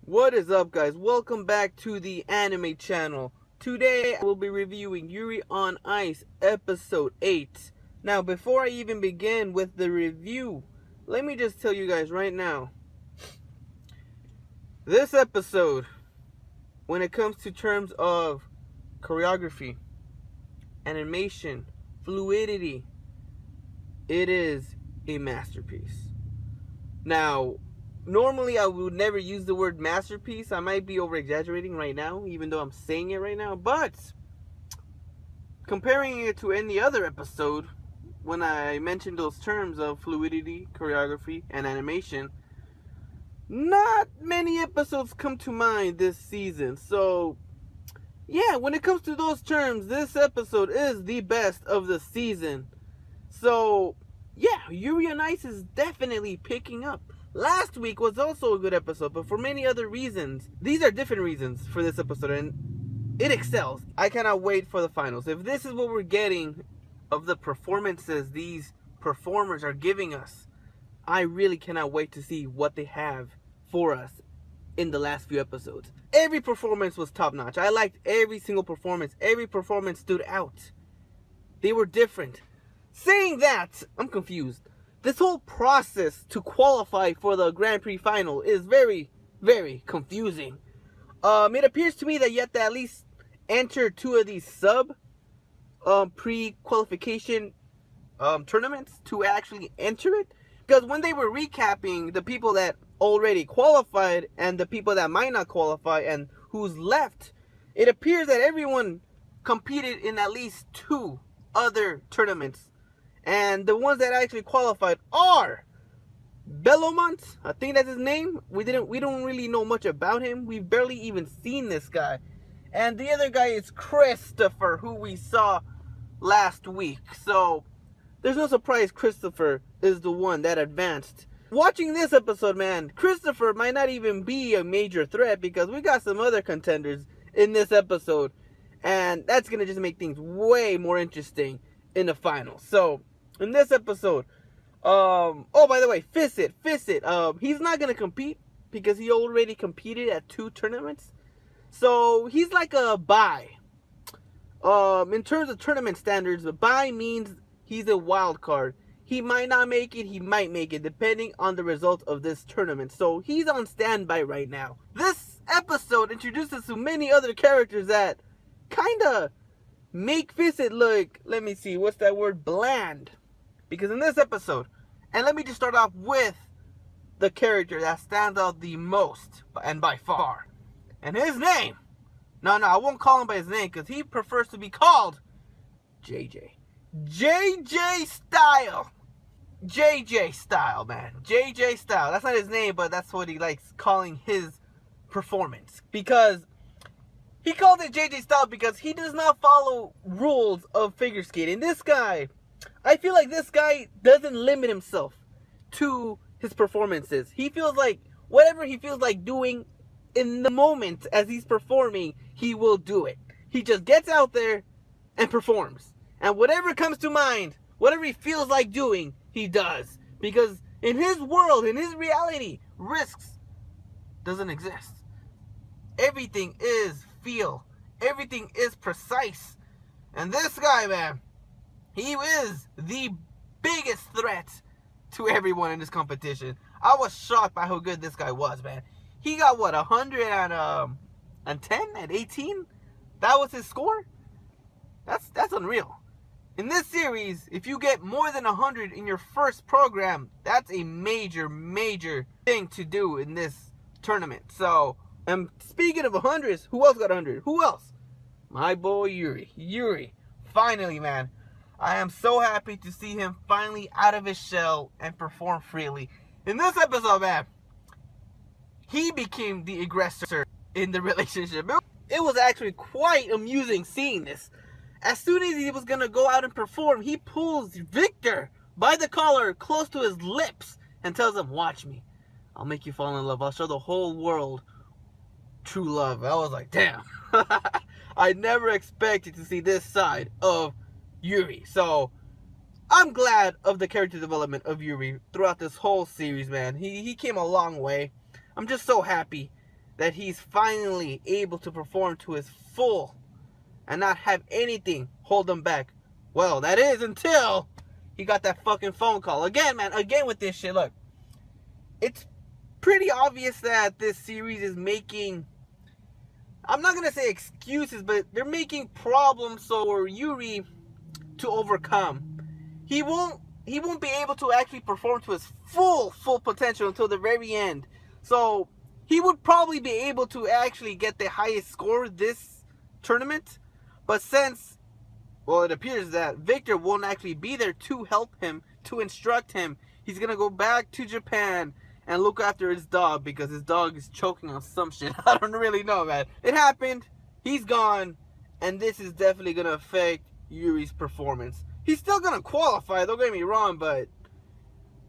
What is up, guys? Welcome back to the anime channel. Today I will be reviewing Yuri on Ice episode 8. Now, before I even begin with the review, let me just tell you guys right now, this episode, when it comes to terms of choreography, animation, fluidity, it is a masterpiece. Now, normally I would never use the word masterpiece. I might be over exaggerating right now, even though I'm saying it right now. But comparing it to any other episode, when I mentioned those terms of fluidity, choreography, and animation, not many episodes come to mind this season. So yeah, when it comes to those terms, this episode is the best of the season. So yeah, Yuri on Ice is definitely picking up. Last week was also a good episode, but for many other reasons. These are different reasons for this episode, and it excels. I cannot wait for the finals. If this is what we're getting of the performances these performers are giving us, I really cannot wait to see what they have for us in the last few episodes. Every performance was top-notch. I liked every single performance. Every performance stood out. They were different. Saying that, I'm confused. This whole process to qualify for the Grand Prix final is very, very confusing. It appears to me that you have to at least enter two of these pre-qualification tournaments to actually enter it. Because when they were recapping the people that already qualified and the people that might not qualify and who's left, it appears that everyone competed in at least two other tournaments. And the ones that actually qualified are Belomont, I think that's his name. We don't really know much about him. We've barely even seen this guy. And the other guy is Christopher, who we saw last week. So there's no surprise Christopher is the one that advanced. Watching this episode, man, Christopher might not even be a major threat because we got some other contenders in this episode. And that's going to just make things way more interesting in the final. So in this episode, oh, by the way, Fissit, he's not going to compete because he already competed at 2 tournaments. So he's like a bye. In terms of tournament standards, a bye means he's a wild card. He might not make it, he might make it, depending on the result of this tournament. So he's on standby right now. This episode introduces so many other characters that kind of make Fissit look, let me see, what's that word? Bland. Because in this episode, and let me just start off with the character that stands out the most, and by far. And his name, no, I won't call him by his name, because he prefers to be called JJ. JJ Style. JJ Style, man. JJ Style. That's not his name, but that's what he likes calling his performance. Because he called it JJ Style because he does not follow rules of figure skating. This guy, I feel like this guy doesn't limit himself to his performances. He feels like whatever he feels like doing in the moment as he's performing, he will do it. He just gets out there and performs. And whatever comes to mind, whatever he feels like doing, he does. Because in his world, in his reality, risks doesn't exist. Everything is feel. Everything is precise. And this guy, man, he is the biggest threat to everyone in this competition. I was shocked by how good this guy was, man. He got, what, 110 at 18? That was his score? That's unreal. In this series, if you get more than 100 in your first program, that's a major, major thing to do in this tournament. So, and speaking of 100s, who else got 100? Who else? My boy Yuri. Yuri. Finally, man. I am so happy to see him finally out of his shell and perform freely. In this episode, man, he became the aggressor in the relationship. It was actually quite amusing seeing this. As soon as he was going to go out and perform, he pulls Victor by the collar close to his lips and tells him, "Watch me. I'll make you fall in love. I'll show the whole world true love." I was like, damn. I never expected to see this side of Yuri. So I'm glad of the character development of Yuri throughout this whole series, man. He came a long way. I'm just so happy that he's finally able to perform to his full and not have anything hold him back. Well, that is until he got that fucking phone call. Again, man, again with this shit, look. It's pretty obvious that this series is making, I'm not going to say excuses, but they're making problems for Yuri to overcome. He won't be able to actually perform to his full potential until the very end. So he would probably be able to actually get the highest score this tournament. But since, well, it appears that Victor won't actually be there to help him, to instruct him, he's going to go back to Japan and look after his dog because his dog is choking on some shit. I don't really know, man. It happened. He's gone. And this is definitely going to affect Yuri's performance. He's still going to qualify, don't get me wrong, but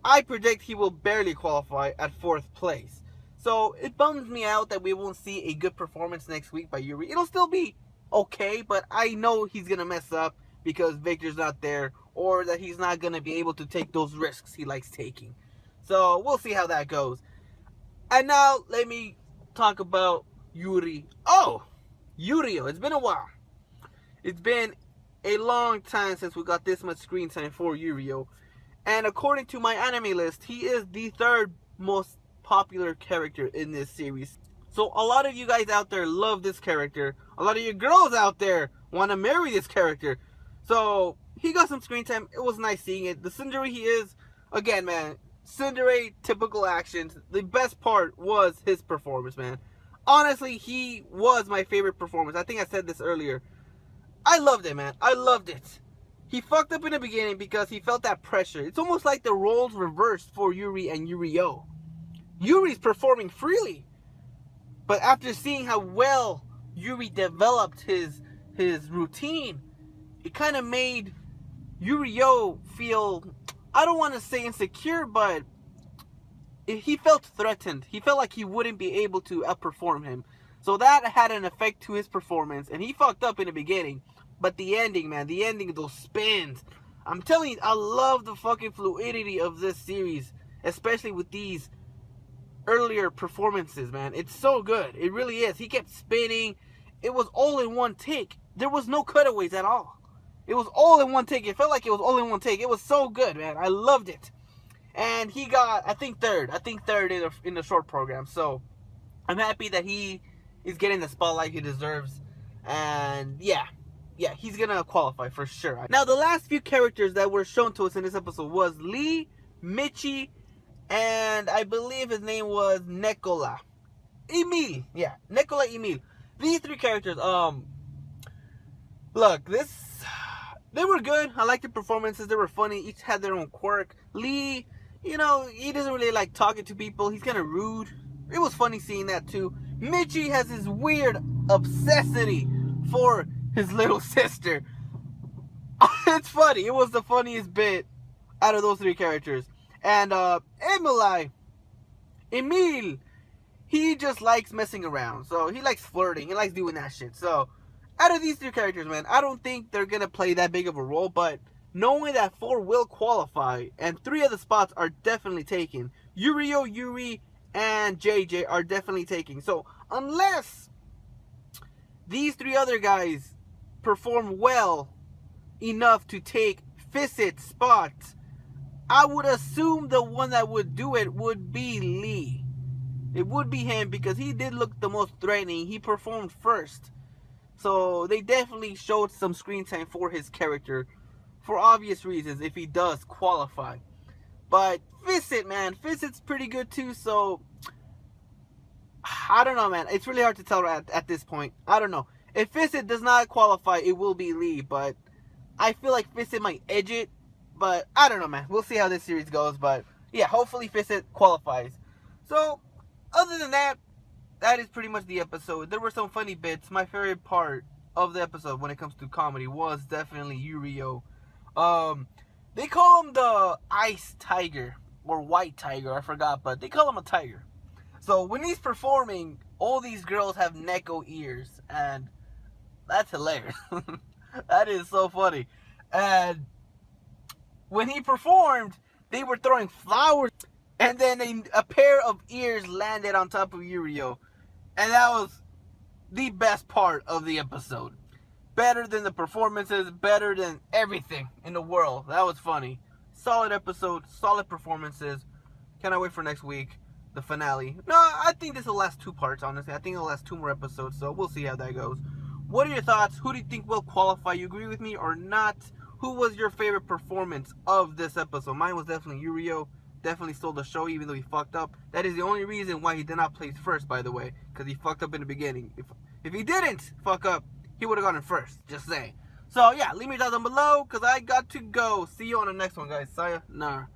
I predict he will barely qualify at 4th place. So it bums me out that we won't see a good performance next week by Yuri. It'll still be okay, but I know he's going to mess up because Victor's not there, or that he's not going to be able to take those risks he likes taking. So we'll see how that goes. And now let me talk about Yuri. Oh, Yurio. It's been a while. It's been a long time since we got this much screen time for Yurio. And according to my anime list, he is the 3rd most popular character in this series. So a lot of you guys out there love this character. A lot of you girls out there want to marry this character. So he got some screen time. It was nice seeing it. The tsundere he is, again, man, tsundere typical actions. The best part was his performance, man. Honestly, he was my favorite performance. I think I said this earlier. I loved it, man. I loved it. He fucked up in the beginning because he felt that pressure. It's almost like the roles reversed for Yuri and Yurio. Yuri's performing freely. But after seeing how well Yuri developed his routine, it kind of made Yurio feel, I don't want to say insecure, but he felt threatened. He felt like he wouldn't be able to outperform him. So that had an effect to his performance, and he fucked up in the beginning. But the ending, man, the ending, those spins. I'm telling you, I love the fucking fluidity of this series, especially with these earlier performances, man. It's so good. It really is. He kept spinning. It was all in one take. There was no cutaways at all. It was all in one take. It felt like it was all in one take. It was so good, man. I loved it. And he got, I think, third in the short program. So I'm happy that he is getting the spotlight he deserves. And yeah, he's gonna qualify for sure. Now, the last few characters that were shown to us in this episode was Lee, Michi, and I believe his name was Nicola. Emil. Yeah, Nicola Emil. These 3 characters, look, they were good. I liked the performances. They were funny. Each had their own quirk. Lee, you know, he doesn't really like talking to people. He's kind of rude. It was funny seeing that too. Michi has this weird obsessity for his little sister. It's funny. It was the funniest bit out of those 3 characters. And Emil, he just likes messing around. So he likes flirting. He likes doing that shit. So out of these 3 characters, man, I don't think they're going to play that big of a role. But knowing that 4 will qualify and 3 of the spots are definitely taken. Yurio, Yuri, and JJ are definitely taking. So unless these 3 other guys perform well enough to take Fisset's spot, I would assume the one that would do it would be Lee. It would be him because he did look the most threatening. He performed first. So they definitely showed some screen time for his character for obvious reasons if he does qualify. But Fisset, man, Fisset's pretty good too. So I don't know, man. It's really hard to tell at this point. I don't know. If Fisset does not qualify, it will be Lee. But I feel like Fisset might edge it. But I don't know, man. We'll see how this series goes. But yeah, hopefully Fisset qualifies. So other than that, that is pretty much the episode. There were some funny bits. My favorite part of the episode when it comes to comedy was definitely Yurio. They call him the Ice Tiger or White Tiger, I forgot, but they call him a tiger. So when he's performing, all these girls have Neko ears, and that's hilarious. That is so funny. And when he performed, they were throwing flowers, and then a pair of ears landed on top of Yurio. And that was the best part of the episode. Better than the performances, better than everything in the world. That was funny. Solid episode, solid performances. Cannot wait for next week, the finale. No, I think this will last 2 parts, honestly. I think it'll last 2 more episodes, so we'll see how that goes. What are your thoughts? Who do you think will qualify? You agree with me or not? Who was your favorite performance of this episode? Mine was definitely Yuri. Definitely stole the show, even though he fucked up. That is the only reason why he did not place first, by the way, because he fucked up in the beginning. If he didn't fuck up, he would have gone in first. Just saying. So yeah, leave me down below, because I got to go. See you on the next one, guys. Sayonara.